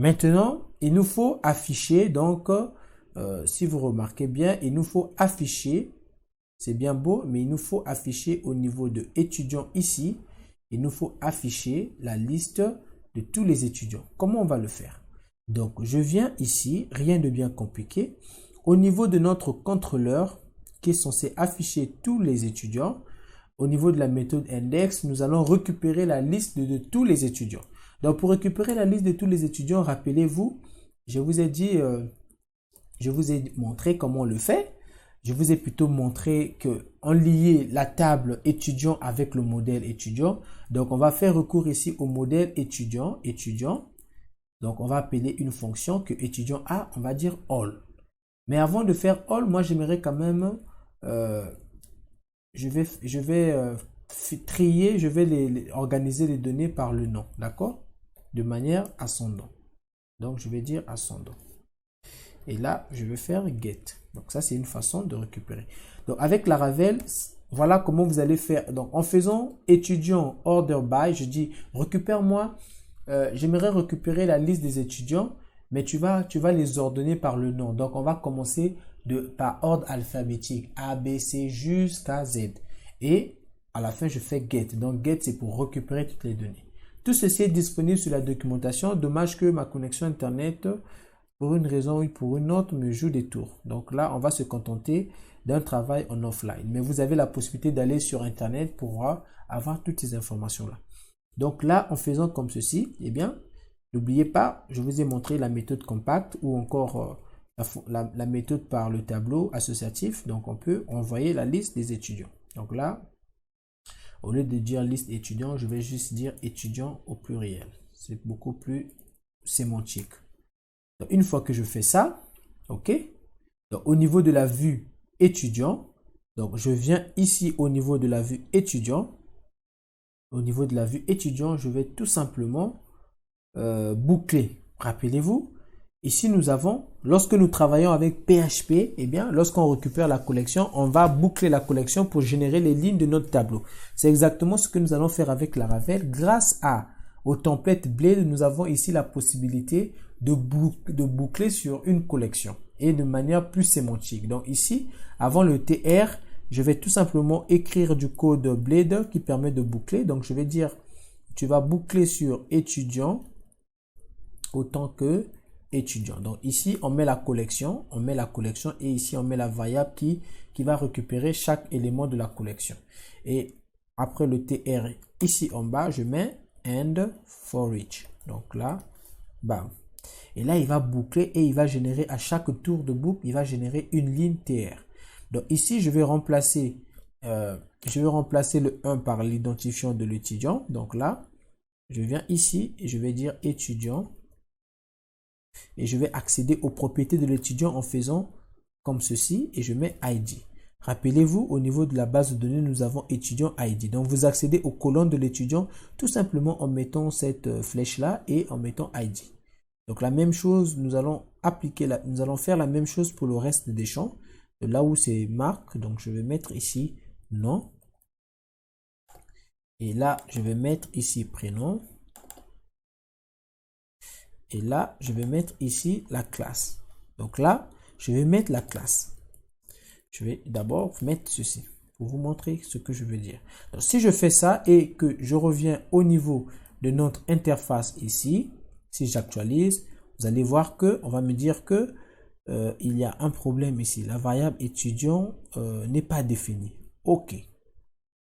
Maintenant, il nous faut afficher, donc, si vous remarquez bien, il nous faut afficher, c'est bien beau, mais il nous faut afficher au niveau de étudiants ici, il nous faut afficher la liste de tous les étudiants. Comment on va le faire? Donc, je viens ici, rien de bien compliqué. Au niveau de notre contrôleur, qui est censé afficher tous les étudiants, au niveau de la méthode index, nous allons récupérer la liste de tous les étudiants. Donc, pour récupérer la liste de tous les étudiants, rappelez-vous, je vous ai dit, je vous ai montré comment on le fait. Je vous ai plutôt montré qu'on liait la table étudiant avec le modèle étudiant. Donc, on va faire recours ici au modèle étudiant. Donc, on va appeler une fonction que étudiant a, on va dire all. Mais avant de faire all, moi, j'aimerais quand même, je vais trier, je vais organiser les données par le nom, d'accord? De manière ascendante. Donc, je vais dire ascendant. Et là, je vais faire get. Donc, ça, c'est une façon de récupérer. Donc, avec Laravel, voilà comment vous allez faire. Donc, en faisant étudiant order by, je dis récupère-moi. J'aimerais récupérer la liste des étudiants, mais tu vas les ordonner par le nom. Donc, on va commencer par ordre alphabétique, A, B, C jusqu'à Z. Et à la fin, je fais get. Donc, get, c'est pour récupérer toutes les données. Tout ceci est disponible sur la documentation. Dommage que ma connexion Internet, pour une raison ou pour une autre, me joue des tours. Donc là, on va se contenter d'un travail en offline. Mais vous avez la possibilité d'aller sur Internet pour avoir toutes ces informations-là. Donc là, en faisant comme ceci, eh bien, n'oubliez pas, je vous ai montré la méthode compact ou encore la méthode par le tableau associatif. Donc, on peut envoyer la liste des étudiants. Donc là, au lieu de dire liste étudiants, je vais juste dire étudiants au pluriel. C'est beaucoup plus sémantique. Donc, une fois que je fais ça, ok. Donc, au niveau de la vue étudiant, donc je viens ici au niveau de la vue étudiant. Au niveau de la vue étudiant, je vais tout simplement boucler. Rappelez-vous, ici nous avons, lorsque nous travaillons avec PHP, eh bien, lorsqu'on récupère la collection, on va boucler la collection pour générer les lignes de notre tableau. C'est exactement ce que nous allons faire avec Laravel. Grâce au template Blade, nous avons ici la possibilité de boucler sur une collection et de manière plus sémantique. Donc ici, avant le TR, je vais tout simplement écrire du code Blade qui permet de boucler. Donc, je vais dire, tu vas boucler sur étudiant autant que étudiant. Donc, ici, on met la collection et ici, on met la variable qui va récupérer chaque élément de la collection. Et après le TR, ici en bas, je mets and for each. Donc là, bam. Et là, il va boucler et il va générer à chaque tour de boucle, il va générer une ligne TR. Donc ici, je vais remplacer le 1 par l'identifiant de l'étudiant. Donc là, je viens ici et je vais dire étudiant. Et je vais accéder aux propriétés de l'étudiant en faisant comme ceci et je mets ID. Rappelez-vous, au niveau de la base de données, nous avons étudiant ID. Donc vous accédez aux colonnes de l'étudiant tout simplement en mettant cette flèche-là et en mettant ID. Donc la même chose, nous allons faire la même chose pour le reste des champs. Là où c'est marque, donc je vais mettre ici nom. Et là, je vais mettre ici prénom. Et là, je vais mettre ici la classe. Donc là, je vais mettre la classe. Je vais d'abord mettre ceci pour vous montrer ce que je veux dire. Donc si je fais ça et que je reviens au niveau de notre interface ici, si j'actualise, vous allez voir que on va me dire que il y a un problème ici. La variable étudiant n'est pas définie. OK.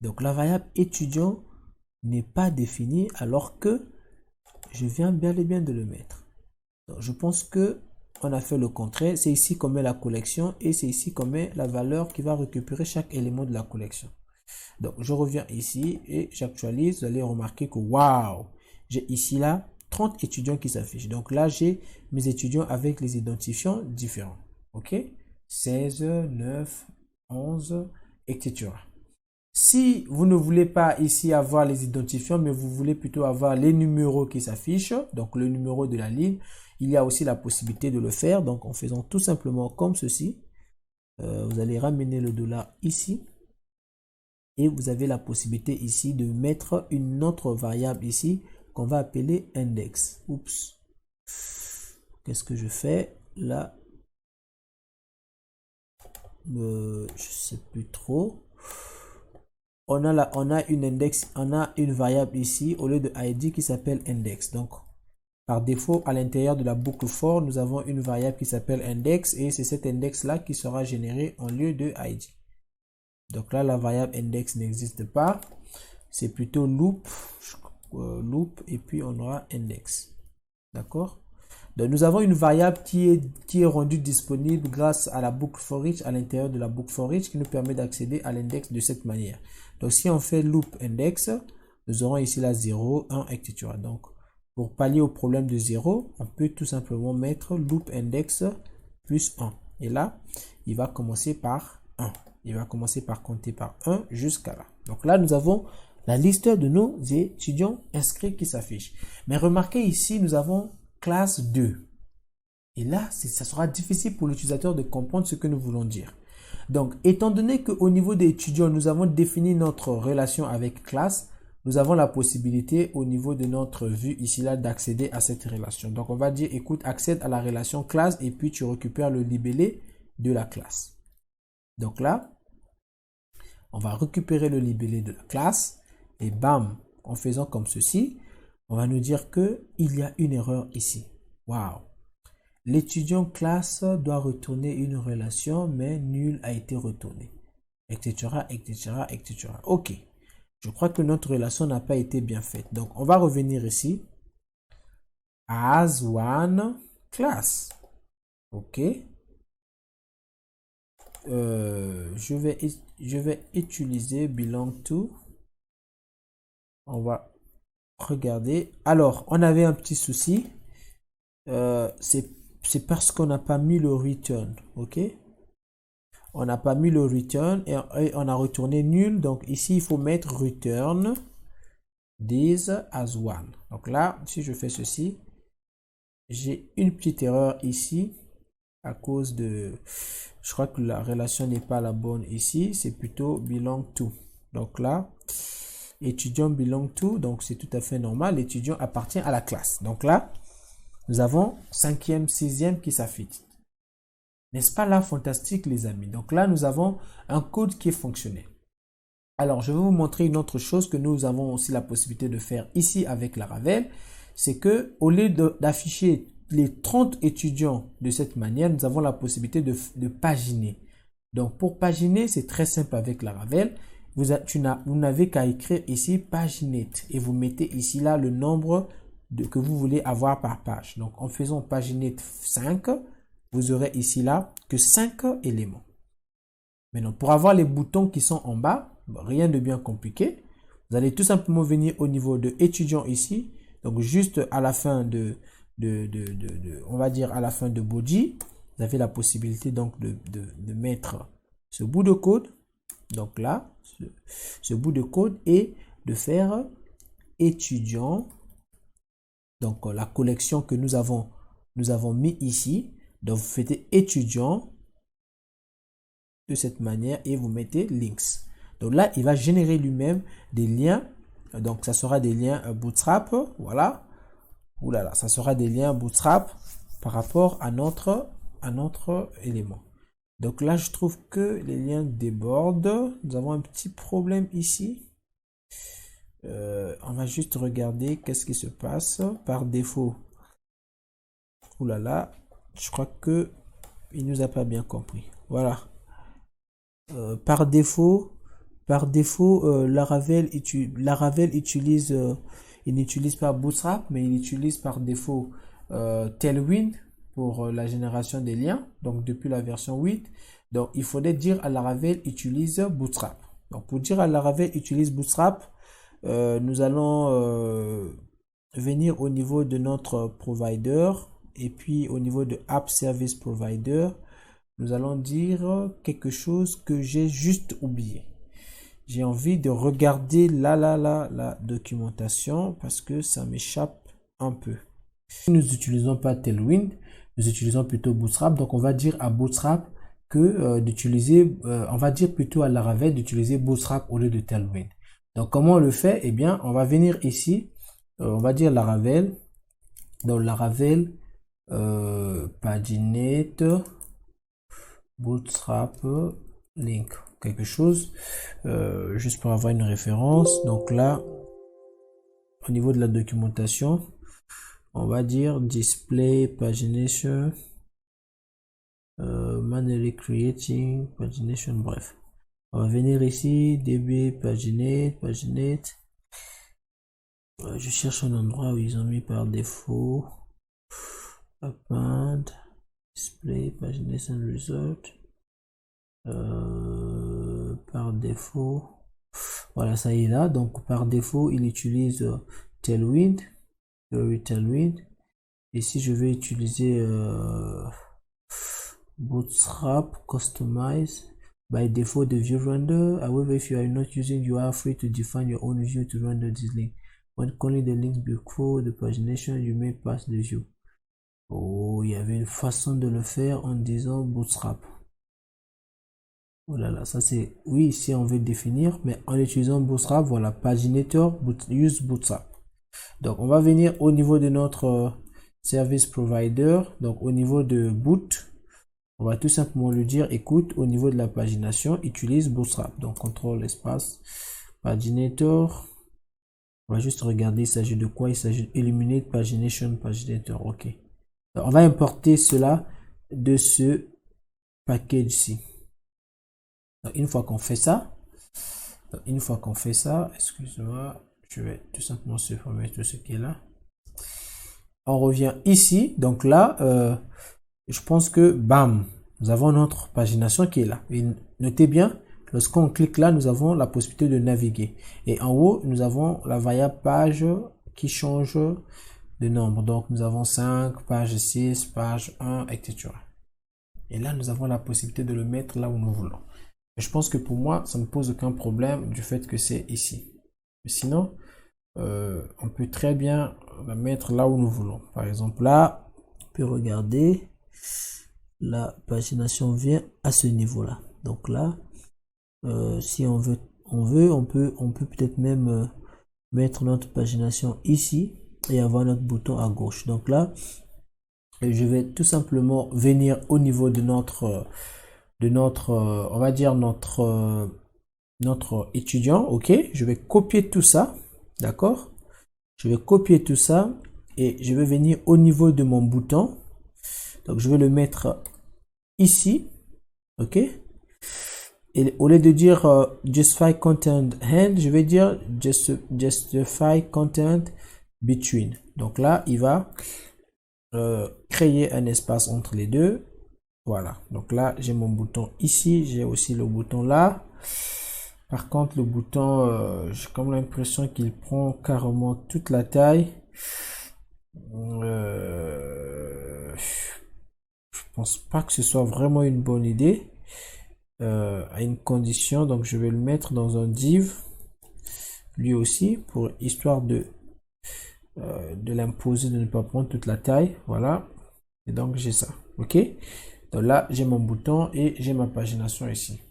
Donc la variable étudiant n'est pas définie alors que je viens bel et bien de le mettre. Donc, je pense que on a fait le contraire. C'est ici qu'on met la collection et c'est ici qu'on met la valeur qui va récupérer chaque élément de la collection. Donc je reviens ici et j'actualise. Vous allez remarquer que waouh, j'ai ici là 30 étudiants qui s'affichent. Donc là, j'ai mes étudiants avec les identifiants différents. OK? 16, 9, 11, etc. Si vous ne voulez pas ici avoir les identifiants, mais vous voulez plutôt avoir les numéros qui s'affichent, donc le numéro de la ligne, il y a aussi la possibilité de le faire. Donc en faisant tout simplement comme ceci, vous allez ramener le dollar ici. Et vous avez la possibilité ici de mettre une autre variable ici qu'on va appeler index. Oups. Qu'est-ce que je fais là? Je sais plus trop. On a une index, on a une variable ici au lieu de id qui s'appelle index. Donc par défaut, à l'intérieur de la boucle for, nous avons une variable qui s'appelle index et c'est cet index là qui sera généré en lieu de id. Donc là, la variable index n'existe pas. C'est plutôt loop, loop et puis on aura index. D'accord? Donc nous avons une variable qui est rendue disponible grâce à la boucle for each à l'intérieur de la boucle for each qui nous permet d'accéder à l'index de cette manière. Donc si on fait loop index, nous aurons ici la 0, 1, etc. Donc pour pallier au problème de 0, on peut tout simplement mettre loop index plus 1. Et là, il va commencer par 1. Il va commencer par compter par 1 jusqu'à là. Donc là, nous avons la liste de nos étudiants inscrits qui s'affiche. Mais remarquez ici, nous avons classe 2. Et là, ça sera difficile pour l'utilisateur de comprendre ce que nous voulons dire. Donc, étant donné qu'au niveau des étudiants, nous avons défini notre relation avec classe, nous avons la possibilité au niveau de notre vue ici là d'accéder à cette relation. Donc, on va dire, écoute, accède à la relation classe et puis tu récupères le libellé de la classe. Donc là, on va récupérer le libellé de la classe et bam, en faisant comme ceci, on va nous dire qu'il y a une erreur ici. Waouh! L'étudiant classe doit retourner une relation, mais nul a été retourné, etc., etc., etc. Ok. Je crois que notre relation n'a pas été bien faite. Donc, on va revenir ici. As one class. Ok. Je vais utiliser belong to. On va regarder. Alors, on avait un petit souci. C'est parce qu'on n'a pas mis le return. Ok. On n'a pas mis le return et on a retourné nul. Donc ici, il faut mettre return this as one. Donc là, si je fais ceci, j'ai une petite erreur ici à cause de... Je crois que la relation n'est pas la bonne ici. C'est plutôt belong to. Donc là, étudiant belong to. Donc c'est tout à fait normal. L'étudiant appartient à la classe. Donc là, nous avons 5e, 6e qui s'affiche. N'est-ce pas là fantastique les amis? Donc là, nous avons un code qui est fonctionnel. Alors, je vais vous montrer une autre chose que nous avons aussi la possibilité de faire ici avec Laravel. C'est que au lieu d'afficher les 30 étudiants de cette manière, nous avons la possibilité de paginer. Donc, pour paginer, c'est très simple avec Laravel. Vous n'avez qu'à écrire ici paginate et vous mettez ici là le nombre que vous voulez avoir par page. Donc, en faisant paginate 5, vous aurez ici là que 5 éléments. Maintenant, pour avoir les boutons qui sont en bas, rien de bien compliqué. Vous allez tout simplement venir au niveau de étudiant ici. Donc, juste à la fin on va dire à la fin de body, vous avez la possibilité donc de mettre ce bout de code. Donc là, ce bout de code et de faire étudiant. Donc, la collection que nous avons mis ici. Donc, vous faites étudiant de cette manière et vous mettez links. Donc là, il va générer lui-même des liens. Donc, ça sera des liens Bootstrap. Voilà. Ouh là là, ça sera des liens Bootstrap par rapport à notre élément. Donc là, je trouve que les liens débordent. Nous avons un petit problème ici. On va juste regarder qu'est-ce qui se passe par défaut. Ouh là là. Je crois que il nous a pas bien compris. Voilà. Par défaut, Laravel utilise, il n'utilise pas Bootstrap, mais il utilise par défaut Tailwind pour la génération des liens. Donc depuis la version 8, donc il faudrait dire à Laravel utilise Bootstrap. Donc pour dire à Laravel utilise Bootstrap, nous allons venir au niveau de notre provider. Et puis au niveau de App Service Provider, nous allons dire quelque chose que j'ai juste oublié. J'ai envie de regarder la documentation parce que ça m'échappe un peu. Nous n'utilisons pas Tailwind, nous utilisons plutôt Bootstrap. Donc on va dire à Bootstrap que d'utiliser, on va dire plutôt à Laravel d'utiliser Bootstrap au lieu de Tailwind. Donc comment on le fait? Eh bien, on va venir ici, on va dire Laravel. Donc Laravel paginate bootstrap link, quelque chose, juste pour avoir une référence. Donc là, au niveau de la documentation, on va dire display pagination, manually creating pagination, bref. On va venir ici, db paginate. Je cherche un endroit où ils ont mis par défaut append display pagination result. Par défaut, voilà, ça y est là. Donc par défaut, il utilise Tailwind, Tailwind. Et si je vais utiliser Bootstrap Customize by default the view render. However, if you are not using, you are free to define your own view to render this link. When calling the links before the pagination, you may pass the view. Oh, il y avait une façon de le faire en disant Bootstrap. Oh là là, ça c'est, oui, ici on veut définir, mais en utilisant Bootstrap, voilà, paginator, use Bootstrap. Donc on va venir au niveau de notre service provider, donc au niveau de boot, on va tout simplement lui dire, écoute, au niveau de la pagination, utilise Bootstrap. Donc contrôle espace, paginator, on va juste regarder, il s'agit de quoi? Il s'agit d'Illuminate Pagination, Paginator, ok. Alors, on va importer cela de ce package-ci. Une fois qu'on fait ça, excuse-moi, je vais tout simplement supprimer tout ce qui est là. On revient ici, donc là, je pense que bam, nous avons notre pagination qui est là. Et notez bien, lorsqu'on clique là, nous avons la possibilité de naviguer. Et en haut, nous avons la variable page qui change de nombre. Donc nous avons 5, page 6, page 1, etc. Et là, nous avons la possibilité de le mettre là où nous voulons. Je pense que pour moi, ça ne pose aucun problème du fait que c'est ici. Mais sinon, on peut très bien la mettre là où nous voulons. Par exemple, là, on peut regarder, la pagination vient à ce niveau-là. Donc là, si on veut, on peut peut-être même mettre notre pagination ici et avoir notre bouton à gauche. Donc là, je vais tout simplement venir au niveau de notre on va dire notre étudiant. Ok, je vais copier tout ça, d'accord, je vais copier tout ça et je vais venir au niveau de mon bouton. Donc je vais le mettre ici, ok, et au lieu de dire justify content hand, je vais dire justify content between. Donc là, il va créer un espace entre les deux. Voilà, donc là j'ai mon bouton ici, j'ai aussi le bouton là. Par contre le bouton, j'ai comme l'impression qu'il prend carrément toute la taille. Je pense pas que ce soit vraiment une bonne idée. À une condition, donc je vais le mettre dans un div, lui aussi, pour histoire de l'imposer de ne pas prendre toute la taille. Voilà, et donc j'ai ça, ok. Donc là, j'ai mon bouton et j'ai ma pagination ici.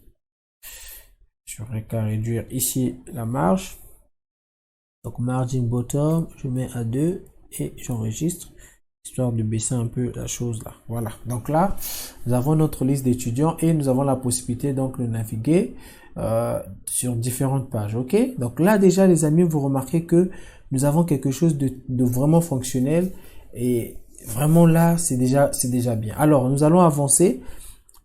Je n'aurai qu'à réduire ici la marge. Donc margin bottom, je mets à 2 et j'enregistre, histoire de baisser un peu la chose là. Voilà. Donc là, nous avons notre liste d'étudiants et nous avons la possibilité donc de naviguer sur différentes pages. Ok. Donc là déjà, les amis, vous remarquez que nous avons quelque chose de vraiment fonctionnel et vraiment là, c'est déjà bien. Alors, nous allons avancer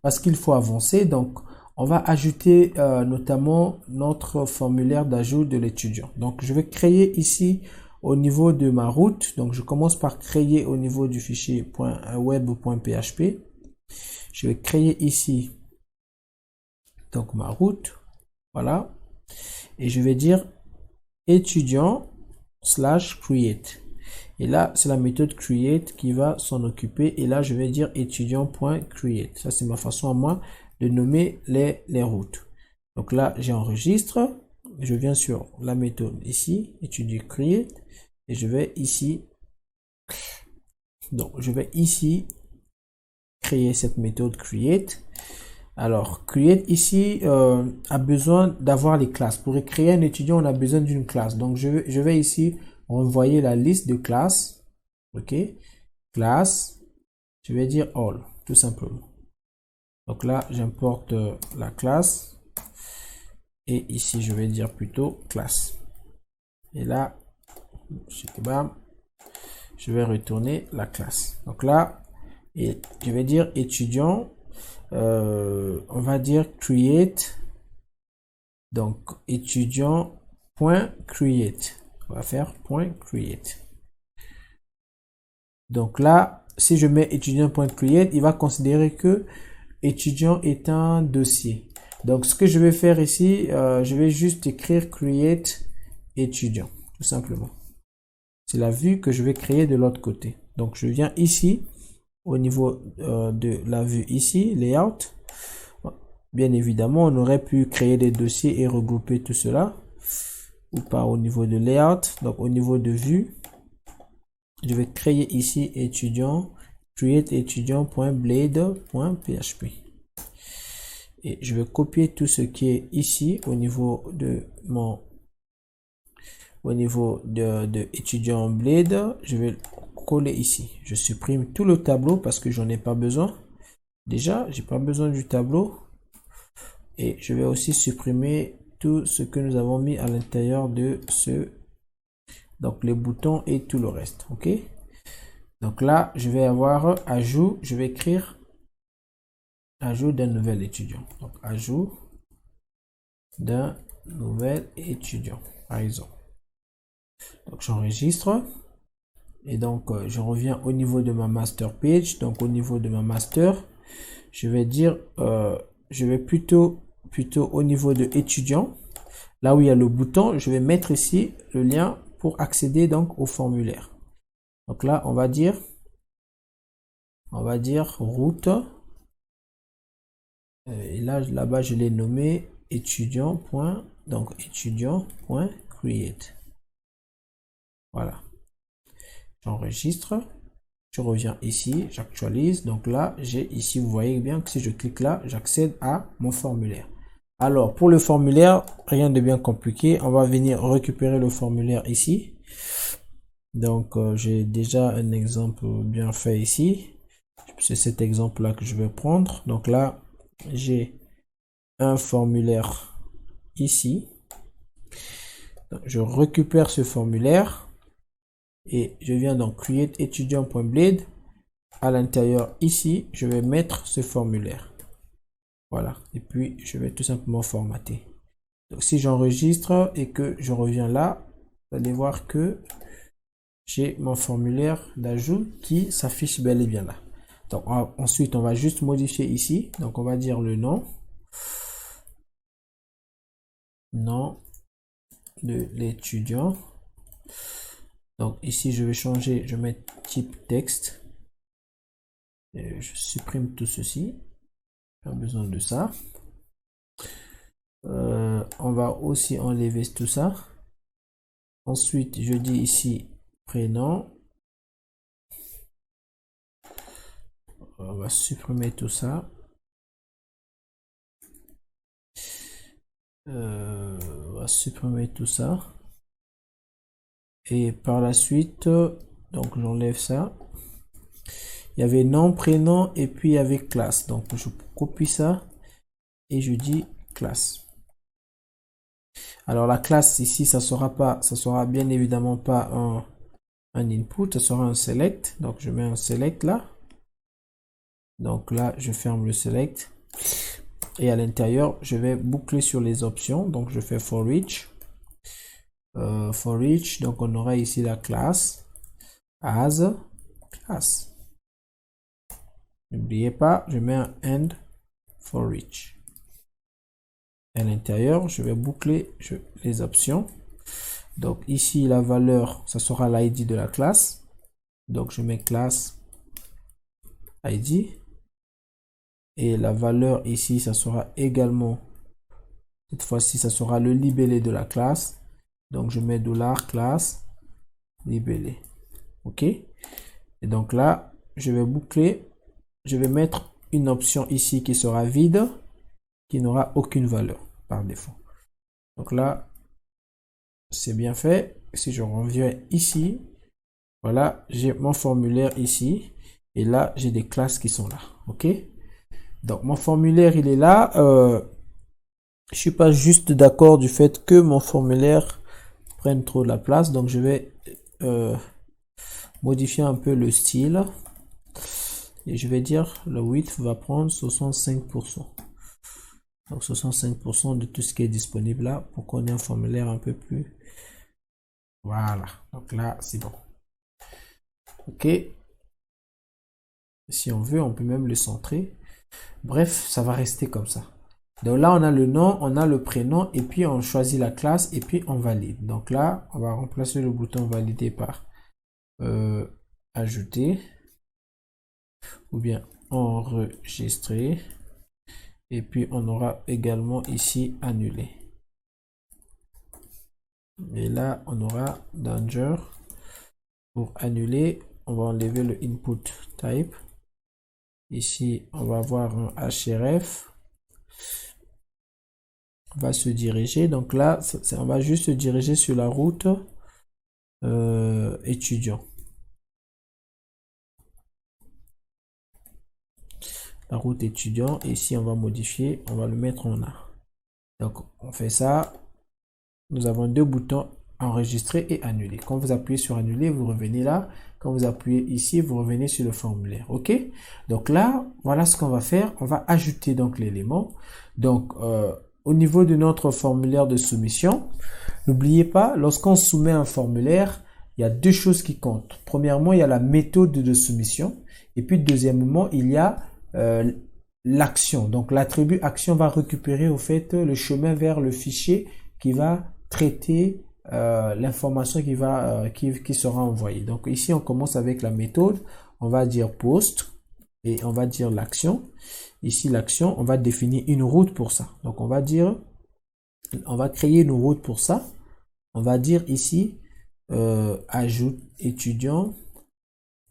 parce qu'il faut avancer. Donc, on va ajouter notamment notre formulaire d'ajout de l'étudiant. Donc, je vais créer ici au niveau de ma route. Donc, je commence par créer au niveau du fichier .web.php. Je vais créer ici donc ma route. Voilà. Et je vais dire étudiant/create. Et là, c'est la méthode create qui va s'en occuper. Et là, je vais dire étudiant.create. Ça, c'est ma façon à moi de nommer les routes. Donc là, j'enregistre. Je viens sur la méthode ici, étudiant create. Et je vais ici. Donc, je vais ici créer cette méthode create. Alors, create ici a besoin d'avoir les classes. Pour créer un étudiant, on a besoin d'une classe. Donc, je vais ici renvoyer la liste de classes. Ok, classe, Je vais dire all, tout simplement. Donc là, j'importe la classe. Et ici, je vais dire plutôt classe. Et là, je vais retourner la classe. Donc là, et je vais dire étudiant. On va dire create. Donc étudiant.create. On va faire .create. Donc là, si je mets étudiant.create, il va considérer que étudiant est un dossier. Donc ce que je vais faire ici, je vais juste écrire create étudiant, tout simplement. C'est la vue que je vais créer de l'autre côté. Donc je viens ici, au niveau de la vue ici, layout. Bien évidemment, on aurait pu créer des dossiers et regrouper tout cela, ou pas au niveau de layout. Donc au niveau de vue, je vais créer ici étudiant, create étudiant.blade.php. Et je vais copier tout ce qui est ici au niveau de mon étudiant Blade. Je vais coller ici. Je supprime tout le tableau parce que j'en ai pas besoin. Déjà, j'ai pas besoin du tableau. Et je vais aussi supprimer tout ce que nous avons mis à l'intérieur de ce, donc les boutons et tout le reste. Ok. Donc là, je vais avoir ajout. Je vais écrire ajout d'un nouvel étudiant. Donc ajout d'un nouvel étudiant, par exemple. Donc j'enregistre et donc je reviens au niveau de ma master page. Donc au niveau de ma master, je vais dire je vais plutôt au niveau de étudiant, là où il y a le bouton, je vais mettre ici le lien pour accéder donc au formulaire. Donc là on va dire route, et là-bas je l'ai nommé étudiant. Donc étudiant.create. Voilà, j'enregistre, je reviens ici, j'actualise. Donc là j'ai ici, vous voyez bien que si je clique là, j'accède à mon formulaire. Alors pour le formulaire, rien de bien compliqué, on va venir récupérer le formulaire ici. Donc j'ai déjà un exemple bien fait ici, c'est cet exemple là que je vais prendre. Donc là j'ai un formulaire ici, donc, je récupère ce formulaire et je viens donc create étudiant.blade. À l'intérieur ici, je vais mettre ce formulaire. Voilà, et puis je vais tout simplement formater. Donc si j'enregistre et que je reviens là, vous allez voir que j'ai mon formulaire d'ajout qui s'affiche bel et bien là. Donc ensuite on va juste modifier ici. Donc on va dire le nom de l'étudiant. Donc ici je vais changer, je vais mettre type texte. Et je supprime tout ceci. Pas besoin de ça. On va aussi enlever tout ça. Ensuite, je dis ici prénom. On va supprimer tout ça. On va supprimer tout ça. Et par la suite, donc j'enlève ça. Il y avait nom, prénom et puis il y avait classe. Donc je copie ça et je dis classe. Alors la classe ici, ça sera bien évidemment pas un input, ça sera un select. Donc je mets un select là. Donc là, je ferme le select. Et à l'intérieur, je vais boucler sur les options. Donc je fais for each. For each, donc on aura ici la classe as class. N'oubliez pas, je mets un end for each. À l'intérieur, je vais boucler les options. Donc ici, la valeur, ça sera l'id de la classe. Donc je mets classe id. Et la valeur ici, ça sera également, cette fois-ci, ça sera le libellé de la classe. Donc je mets $class libellé. OK. Et donc là, je vais boucler. Je vais mettre une option ici qui sera vide, qui n'aura aucune valeur par défaut. Donc là, c'est bien fait. Si je reviens ici, voilà, j'ai mon formulaire ici. Et là, j'ai des classes qui sont là. OK? Donc, mon formulaire, il est là. Je suis pas juste d'accord du fait que mon formulaire prenne trop de la place. Donc, je vais modifier un peu le style. Et je vais dire le width va prendre 65%. Donc 65% de tout ce qui est disponible là pour qu'on ait un formulaire un peu plus. Voilà. Donc là, c'est bon. OK. Si on veut, on peut même le centrer. Bref, ça va rester comme ça. Donc là, on a le nom, on a le prénom, et puis on choisit la classe, et puis on valide. Donc là, on va remplacer le bouton valider par ajouter, ou bien enregistrer, et puis on aura également ici annuler. Et là, on aura danger. Pour annuler, on va enlever le input type. Ici, on va avoir un href. On va se diriger. Donc là, on va juste se diriger sur la route étudiant. La route étudiant. Et ici, on va modifier. On va le mettre en A. Donc, on fait ça. Nous avons deux boutons, enregistrer et annuler. Quand vous appuyez sur annuler, vous revenez là. Quand vous appuyez ici, vous revenez sur le formulaire. OK? Donc là, voilà ce qu'on va faire. On va ajouter donc l'élément. Donc, au niveau de notre formulaire de soumission, n'oubliez pas, lorsqu'on soumet un formulaire, il y a deux choses qui comptent. Premièrement, il y a la méthode de soumission. Et puis, deuxièmement, il y a l'action. Donc, l'attribut action va récupérer au fait le chemin vers le fichier qui va traiter l'information qui sera envoyée. Donc ici, on commence avec la méthode. On va dire post et on va dire l'action. Ici, l'action, on va définir une route pour ça. Donc on va dire, on va créer une route pour ça. On va dire ici, ajoute étudiant.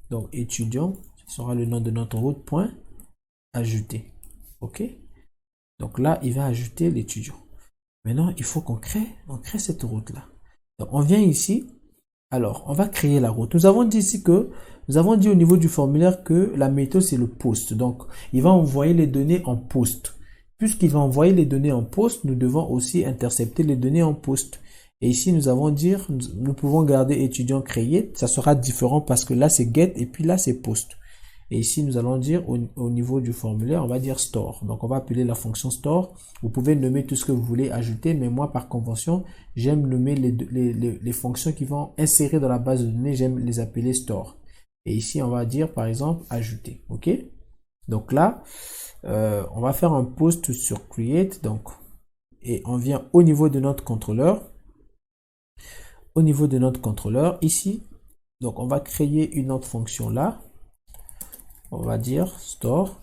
Donc étudiant, ce sera le nom de notre route, point, ajouter. OK? Donc là, il va ajouter l'étudiant. Maintenant, il faut qu'on crée cette route-là. Donc, on vient ici. Alors, on va créer la route. Nous avons dit ici que, nous avons dit au niveau du formulaire que la méthode, c'est le post. Donc, il va envoyer les données en post. Puisqu'il va envoyer les données en post, nous devons aussi intercepter les données en post. Et ici, nous avons dit, nous pouvons garder étudiant créé. Ça sera différent parce que là, c'est get et puis là, c'est post. Et ici, nous allons dire au niveau du formulaire, on va dire store. Donc, on va appeler la fonction store. Vous pouvez nommer tout ce que vous voulez ajouter, mais moi, par convention, j'aime nommer les fonctions qui vont insérer dans la base de données. J'aime les appeler store. Et ici, on va dire, par exemple, ajouter. OK? Donc là, on va faire un post sur create. Donc, et on vient au niveau de notre contrôleur. Au niveau de notre contrôleur, ici, donc on va créer une autre fonction là. On va dire store.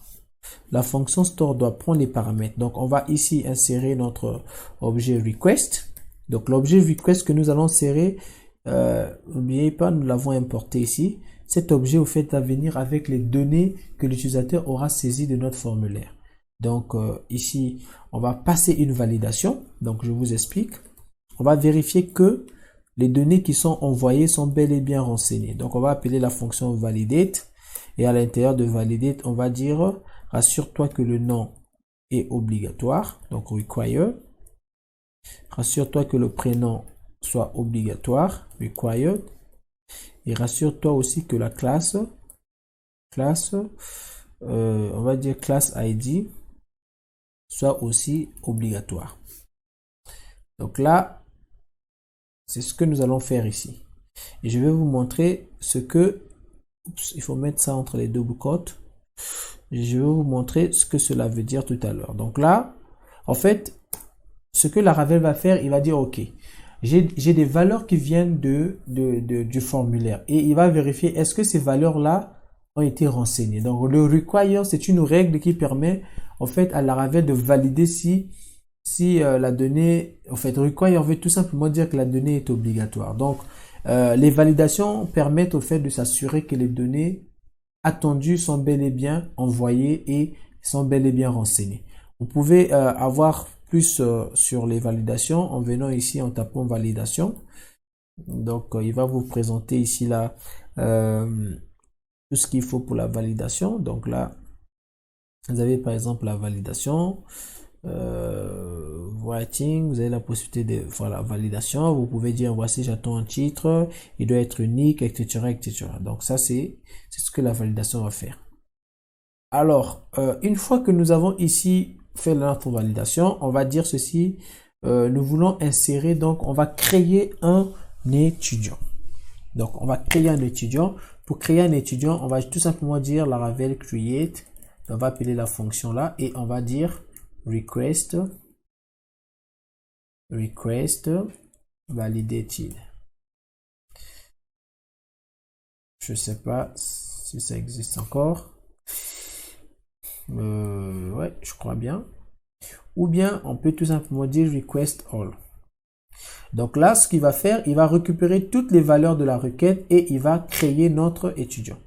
La fonction store doit prendre les paramètres. Donc, on va ici insérer notre objet request. Donc, l'objet request que nous allons insérer, n'oubliez pas, nous l'avons importé ici. Cet objet, au fait, va venir avec les données que l'utilisateur aura saisies de notre formulaire. Donc, ici, on va passer une validation. Donc, je vous explique. On va vérifier que les données qui sont envoyées sont bel et bien renseignées. Donc, on va appeler la fonction validate. Et à l'intérieur de validate, on va dire, rassure-toi que le nom est obligatoire, donc require. Rassure-toi que le prénom soit obligatoire, required. Et rassure-toi aussi que la classe, on va dire class ID, soit aussi obligatoire. Donc là, c'est ce que nous allons faire ici. Et je vais vous montrer ce que, il faut mettre ça entre les deux côtes. Je vais vous montrer ce que cela veut dire tout à l'heure. Donc là, en fait, ce que Laravel va faire, il va dire, OK, j'ai des valeurs qui viennent du formulaire. Et il va vérifier, est-ce que ces valeurs-là ont été renseignées. Donc, le require, c'est une règle qui permet, en fait, à Laravel de valider si la donnée, en fait, require veut tout simplement dire que la donnée est obligatoire. Donc, les validations permettent au fait de s'assurer que les données attendues sont bel et bien envoyées et sont bel et bien renseignées. Vous pouvez avoir plus sur les validations en venant ici en tapant validation. Donc, il va vous présenter ici là tout ce qu'il faut pour la validation. Donc là, vous avez par exemple la validation, writing, vous avez la possibilité de faire la validation. Vous pouvez dire voici j'attends un titre, il doit être unique, etc., etc. Donc ça c'est ce que la validation va faire. Alors une fois que nous avons ici fait notre validation, on va dire ceci. Nous voulons insérer, donc on va créer un étudiant. Donc on va créer un étudiant. Pour créer un étudiant, on va tout simplement dire Laravel create. On va appeler la fonction là et on va dire request validated. Je sais pas si ça existe encore. Ouais, je crois bien. Ou bien on peut tout simplement dire request all. Donc là, ce qu'il va faire, il va récupérer toutes les valeurs de la requête et il va créer notre étudiant.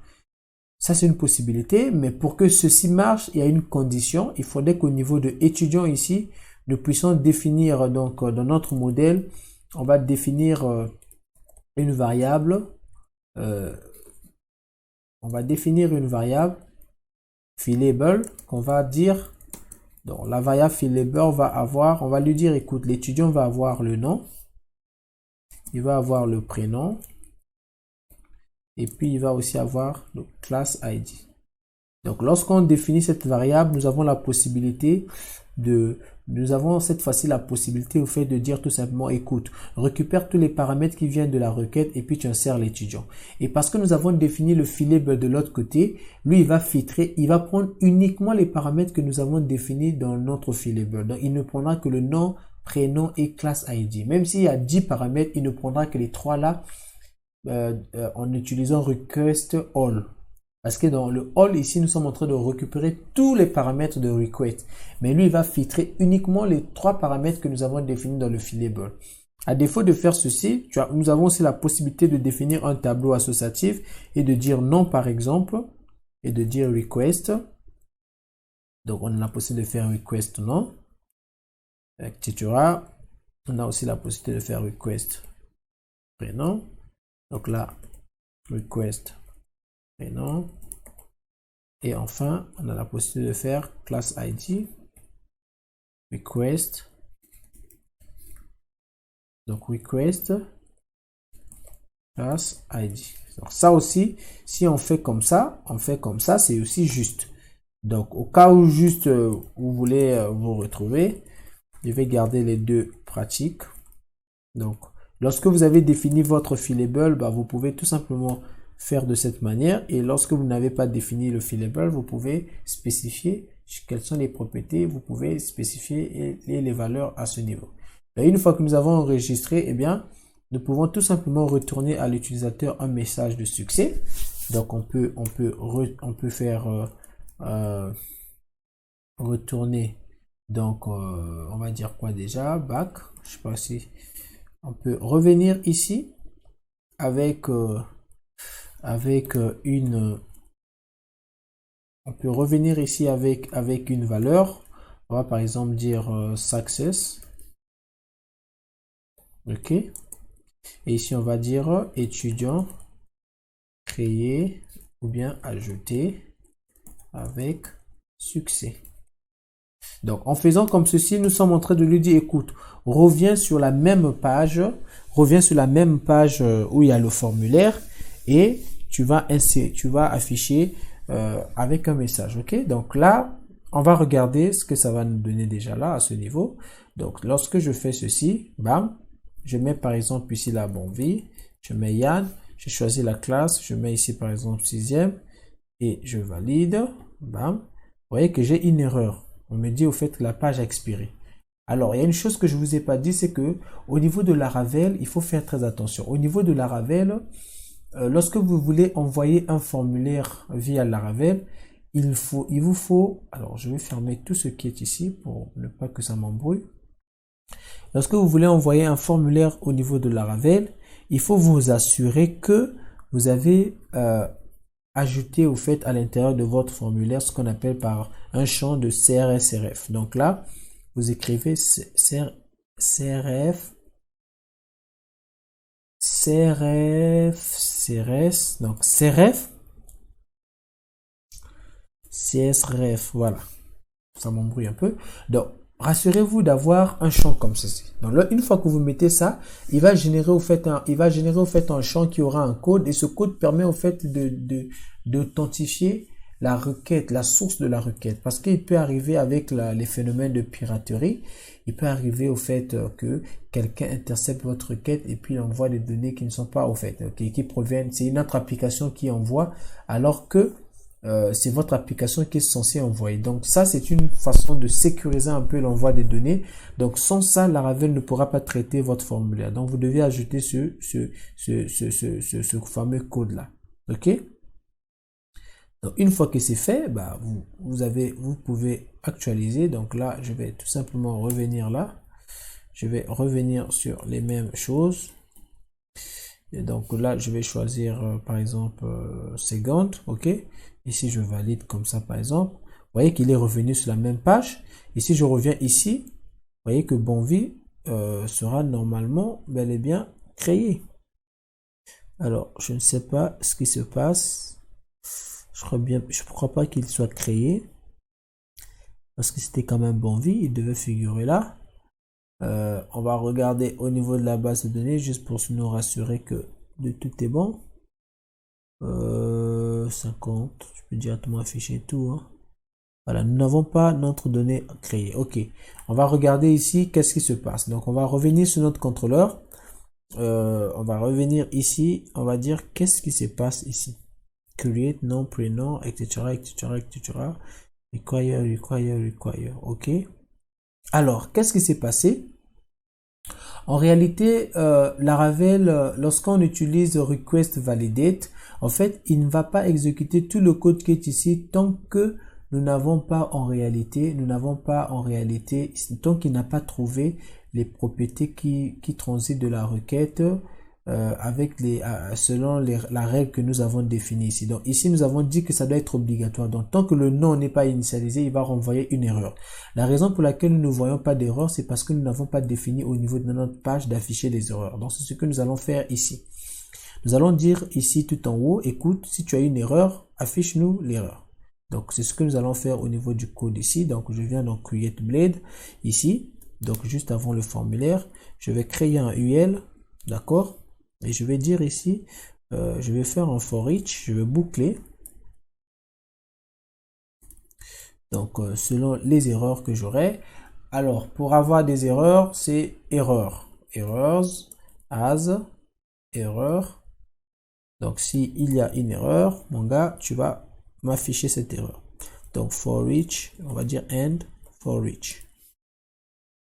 Ça, c'est une possibilité, mais pour que ceci marche, il y a une condition. Il faudrait qu'au niveau de étudiant ici, nous puissions définir, donc dans notre modèle, on va définir une variable. On va définir une variable fillable qu'on va dire. Donc la variable fillable va avoir, on va lui dire, écoute, l'étudiant va avoir le nom, il va avoir le prénom, et puis il va aussi avoir le class ID. Donc lorsqu'on définit cette variable, nous avons la possibilité nous avons cette fois-ci la possibilité au fait de dire tout simplement, écoute, récupère tous les paramètres qui viennent de la requête et puis tu insères l'étudiant. Et parce que nous avons défini le fillable de l'autre côté, lui il va filtrer, il va prendre uniquement les paramètres que nous avons définis dans notre fillable. Donc il ne prendra que le nom, prénom et class ID. Même s'il y a 10 paramètres, il ne prendra que les 3 là en utilisant request all. Parce que dans le all ici, nous sommes en train de récupérer tous les paramètres de request. Mais lui, il va filtrer uniquement les 3 paramètres que nous avons définis dans le fillable. À défaut de faire ceci, nous avons aussi la possibilité de définir un tableau associatif et de dire non par exemple et de dire request. Donc on a la possibilité de faire request non, etc. On a aussi la possibilité de faire request prénom. Donc là, request prénom. Et enfin, on a la possibilité de faire class ID, request. Donc request class ID. Donc ça aussi, si on fait comme ça, c'est aussi juste. Donc au cas où juste vous voulez vous retrouver, je vais garder les deux pratiques. Donc lorsque vous avez défini votre fillable, vous pouvez tout simplement faire de cette manière, et lorsque vous n'avez pas défini le fillable, vous pouvez spécifier quelles sont les propriétés, vous pouvez spécifier les valeurs à ce niveau. Et une fois que nous avons enregistré, eh bien, nous pouvons tout simplement retourner à l'utilisateur un message de succès. Donc on peut faire retourner, donc on va dire quoi déjà, back, je sais pas si on peut revenir ici avec on peut revenir ici avec une valeur. On va par exemple dire success. Ok. Et ici on va dire étudiant créé ou bien ajouté avec succès. Donc en faisant comme ceci, nous sommes en train de lui dire écoute, reviens sur la même page où il y a le formulaire et tu vas afficher avec un message. Ok, donc là on va regarder ce que ça va nous donner déjà là à ce niveau. Donc lorsque je fais ceci, bam, je mets par exemple ici la bonne vie, je mets Yann, je choisis la classe, je mets ici par exemple 6e et je valide, bam, vous voyez que j'ai une erreur. On me dit au fait que la page a expiré. Alors, il y a une chose que je ne vous ai pas dit, c'est que au niveau de Laravel, il faut faire très attention. Au niveau de Laravel, lorsque vous voulez envoyer un formulaire via Laravel, il vous faut, alors je vais fermer tout ce qui est ici pour ne pas que ça m'embrouille. Lorsque vous voulez envoyer un formulaire au niveau de Laravel, il faut vous assurer que vous avez ajouté au fait à l'intérieur de votre formulaire ce qu'on appelle par un champ de CRS-RF. Donc là, vous écrivez CRF, donc CRF, CSREF, voilà. Ça m'embrouille un peu. Donc, rassurez-vous d'avoir un champ comme ceci. Donc là, une fois que vous mettez ça, il va générer au fait un champ qui aura un code et ce code permet au fait d'authentifier la requête, la source de la requête. Parce qu'il peut arriver avec les phénomènes de piraterie, il peut arriver au fait que quelqu'un intercepte votre requête et puis il envoie des données qui ne sont pas au fait, qui proviennent, c'est une autre application qui envoie alors que c'est votre application qui est censée envoyer. Donc ça, c'est une façon de sécuriser un peu l'envoi des données. Donc sans ça, Laravel ne pourra pas traiter votre formulaire. Donc vous devez ajouter ce fameux code-là. OK? Donc une fois que c'est fait, bah, vous pouvez actualiser. Donc là, je vais tout simplement revenir là. Je vais revenir sur les mêmes choses. Et donc là, je vais choisir par exemple Second, ok. Ici, je valide comme ça par exemple. Vous voyez qu'il est revenu sur la même page. Et si je reviens ici, vous voyez que Bonvi sera normalement bel et bien créé. Alors, je ne sais pas ce qui se passe. Je crois pas qu'il soit créé. Parce que c'était quand même Bonvi, il devait figurer là. On va regarder au niveau de la base de données juste pour nous rassurer que de tout est bon. 50, je peux directement afficher tout. Hein. Voilà, nous n'avons pas notre donnée créée. Ok, on va regarder ici qu'est-ce qui se passe. Donc on va revenir sur notre contrôleur. On va revenir ici. On va dire qu'est-ce qui se passe ici. Create, nom, prénom, etc. Require. Ok. Alors, qu'est-ce qui s'est passé? En réalité, Laravel, lorsqu'on utilise request validate, en fait, il ne va pas exécuter tout le code qui est ici tant que nous n'avons pas en réalité, tant qu'il n'a pas trouvé les propriétés qui transitent de la requête selon la règle que nous avons définie ici. Donc ici, nous avons dit que ça doit être obligatoire. Donc tant que le nom n'est pas initialisé, il va renvoyer une erreur. La raison pour laquelle nous ne voyons pas d'erreur, c'est parce que nous n'avons pas défini au niveau de notre page d'afficher les erreurs. Donc c'est ce que nous allons faire ici. Nous allons dire ici tout en haut, écoute, si tu as une erreur, affiche-nous l'erreur. Donc c'est ce que nous allons faire au niveau du code ici. Donc je viens dans Create Blade ici. Donc juste avant le formulaire, je vais créer un UL, d'accord? Et je vais dire ici, je vais faire un for each, je vais boucler. Donc selon les erreurs que j'aurai. Alors pour avoir des erreurs, c'est erreur. Errors, as, erreur. Donc si il y a une erreur, mon gars, tu vas m'afficher cette erreur. Donc for each, on va dire end for each.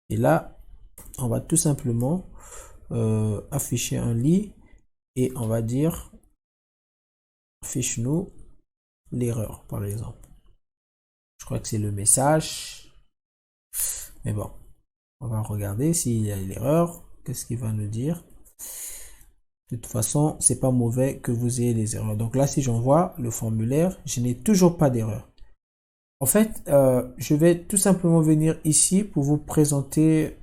Et là, on va tout simplement afficher un lit et on va dire affiche-nous l'erreur par exemple. Je crois que c'est le message, mais bon, on va regarder s'il y a l'erreur. Qu'est-ce qu'il va nous dire? De toute façon, c'est pas mauvais que vous ayez des erreurs. Donc là, si j'envoie le formulaire, je n'ai toujours pas d'erreur. En fait, je vais tout simplement venir ici pour vous présenter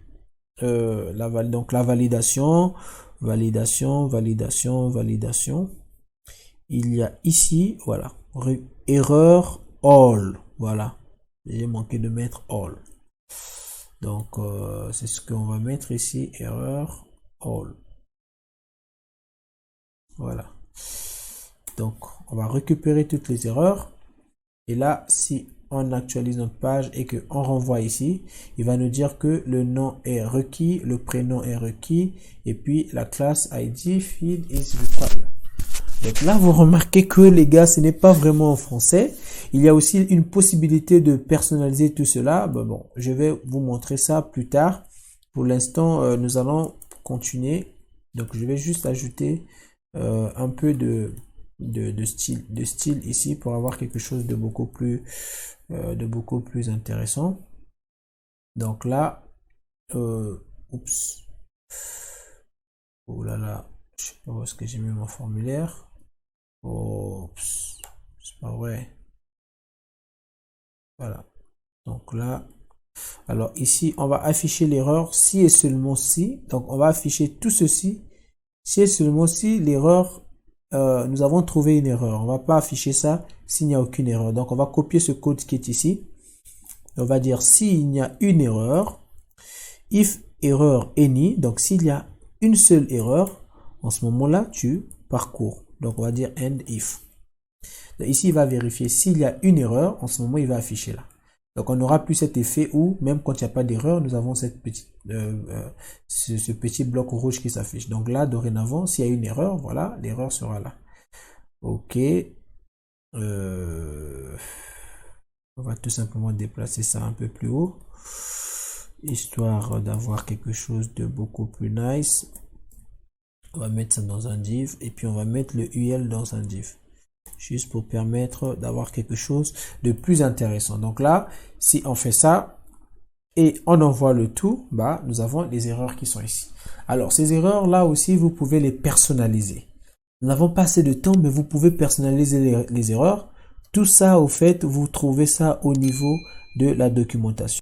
la validation. Il y a ici, voilà, erreur all, voilà. J'ai manqué de mettre all. Donc, c'est ce qu'on va mettre ici, erreur all. Voilà. Donc, on va récupérer toutes les erreurs. Et là, si on actualise notre page et qu'on renvoie ici, il va nous dire que le nom est requis, le prénom est requis, et puis la classe ID feed is required. Donc là, vous remarquez que les gars, ce n'est pas vraiment en français. Il y a aussi une possibilité de personnaliser tout cela. Bon, je vais vous montrer ça plus tard. Pour l'instant, nous allons continuer. Donc, je vais juste ajouter un peu de style ici pour avoir quelque chose de beaucoup plus intéressant. Donc là, oups, oh là là, je sais pas où est-ce que j'ai mis mon formulaire. Oups, c'est pas vrai. Voilà. Donc là, alors ici, on va afficher l'erreur si et seulement si. Donc on va afficher tout ceci si et seulement si l'erreur nous avons trouvé une erreur. On va pas afficher ça s'il n'y a aucune erreur. Donc, on va copier ce code qui est ici. On va dire s'il y a une erreur, if error any, donc s'il y a une seule erreur, en ce moment-là, tu parcours. Donc, on va dire end if. Donc, ici, il va vérifier s'il y a une erreur, en ce moment, il va afficher là. Donc, on n'aura plus cet effet où, même quand il n'y a pas d'erreur, nous avons cette petite, ce petit bloc rouge qui s'affiche. Donc là, dorénavant, s'il y a une erreur, voilà, l'erreur sera là. Ok. On va tout simplement déplacer ça un peu plus haut, histoire d'avoir quelque chose de beaucoup plus nice. On va mettre ça dans un div, et puis on va mettre le UL dans un div. Juste pour permettre d'avoir quelque chose de plus intéressant. Donc là, si on fait ça et on envoie le tout, bah, nous avons les erreurs qui sont ici. Alors, ces erreurs là aussi, vous pouvez les personnaliser. Nous n'avons pas assez de temps, mais vous pouvez personnaliser les erreurs. Tout ça, au fait, vous trouvez ça au niveau de la documentation.